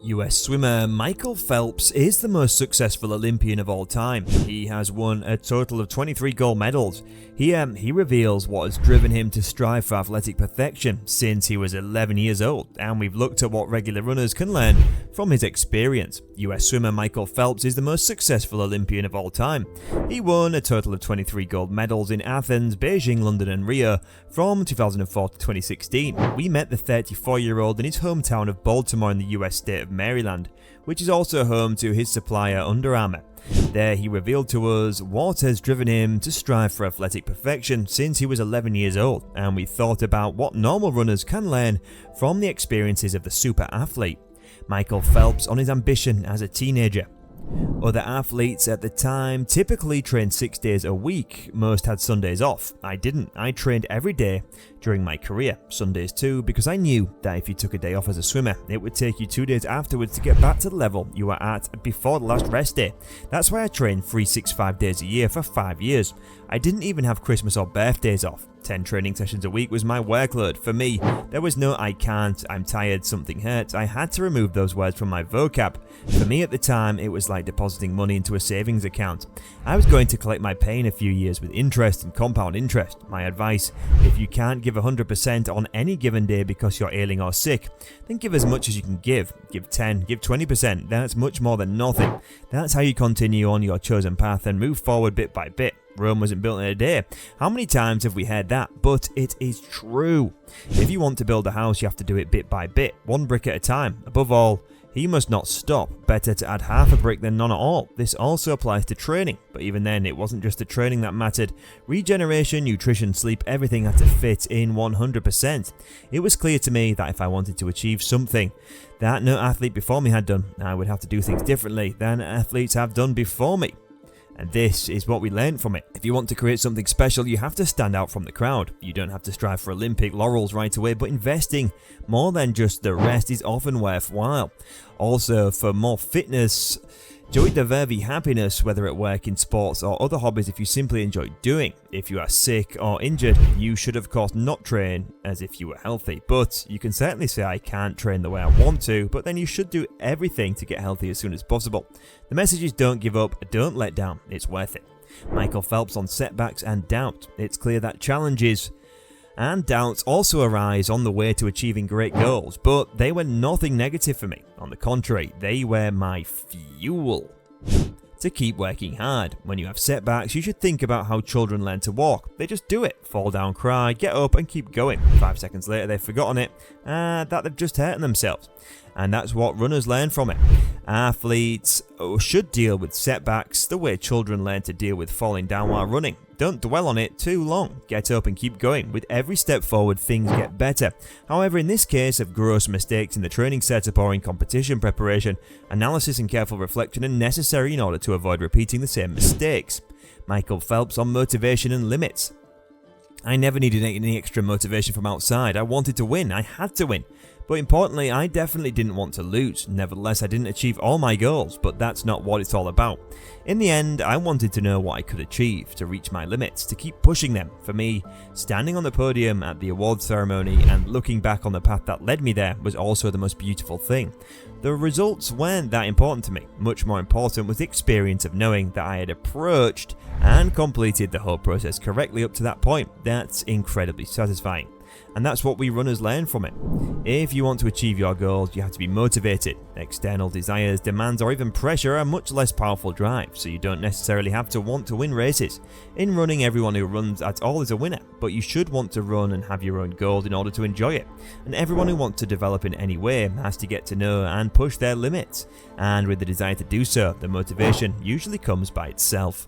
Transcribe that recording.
US swimmer Michael Phelps is the most successful Olympian of all time. He has won a total of 23 gold medals. He reveals what has driven him to strive for athletic perfection since he was 11 years old, and we've looked at what regular runners can learn from his experience. US swimmer Michael Phelps is the most successful Olympian of all time. He won a total of 23 gold medals in Athens, Beijing, London and Rio from 2004 to 2016. We met the 34-year-old in his hometown of Baltimore in the US state of Maryland, which is also home to his supplier Under Armour. There he revealed to us what has driven him to strive for athletic perfection since he was 11 years old, and we thought about what normal runners can learn from the experiences of the super athlete. Michael Phelps on his ambition as a teenager. Other athletes at the time typically trained 6 days a week, most had Sundays off. I didn't, I trained every day during my career, Sundays too, because I knew that if you took a day off as a swimmer, it would take you 2 days afterwards to get back to the level you were at before the last rest day. That's why I trained 365 days a year for 5 years. I didn't even have Christmas or birthdays off. 10 training sessions a week was my workload. For me, there was no I can't, I'm tired, something hurts. I had to remove those words from my vocab. For me at the time, it was like depositing money into a savings account. I was going to collect my pay in a few years with interest and compound interest. My advice, if you can't give 100% on any given day because you're ailing or sick, then give as much as you can give. Give 10, give 20%, that's much more than nothing. That's how you continue on your chosen path and move forward bit by bit. Rome wasn't built in a day. How many times have we heard that? But it is true. If you want to build a house, you have to do it bit by bit, one brick at a time. Above all, he must not stop. Better to add half a brick than none at all. This also applies to training, but even then, it wasn't just the training that mattered. Regeneration, nutrition, sleep, everything had to fit in 100%. It was clear to me that if I wanted to achieve something that no athlete before me had done, I would have to do things differently than athletes have done before me. And this is what we learned from it. If you want to create something special, you have to stand out from the crowd. You don't have to strive for Olympic laurels right away, but investing more than just the rest is often worthwhile. Also, for more fitness, joy the verve happiness, whether at work, in sports, or other hobbies if you simply enjoy doing. If you are sick or injured, you should of course not train as if you were healthy, but you can certainly say I can't train the way I want to, but then you should do everything to get healthy as soon as possible. The message is don't give up, don't let down, it's worth it. Michael Phelps on setbacks and doubt. It's clear that challenges and doubts also arise on the way to achieving great goals, but they were nothing negative for me. On the contrary, they were my fuel to keep working hard. When you have setbacks, you should think about how children learn to walk. They just do it, fall down, cry, get up and keep going. 5 seconds later they've forgotten it, that they've just hurt themselves. And that's what runners learn from it. Athletes should deal with setbacks the way children learn to deal with falling down while running. Don't dwell on it too long. Get up and keep going. With every step forward, things get better. However, in this case of gross mistakes in the training setup or in competition preparation, analysis and careful reflection are necessary in order to avoid repeating the same mistakes. Michael Phelps on motivation and limits. I never needed any extra motivation from outside. I wanted to win. I had to win. But importantly, I definitely didn't want to lose. Nevertheless, I didn't achieve all my goals, but that's not what it's all about. In the end, I wanted to know what I could achieve, to reach my limits, to keep pushing them. For me, standing on the podium at the awards ceremony and looking back on the path that led me there was also the most beautiful thing. The results weren't that important to me. Much more important was the experience of knowing that I had approached and completed the whole process correctly up to that point. That's incredibly satisfying. And that's what we runners learn from it. If you want to achieve your goals, you have to be motivated. External desires, demands, or even pressure are much less powerful drives, so you don't necessarily have to want to win races. In running, everyone who runs at all is a winner, but you should want to run and have your own goals in order to enjoy it. And everyone who wants to develop in any way has to get to know and push their limits. And with the desire to do so, the motivation usually comes by itself.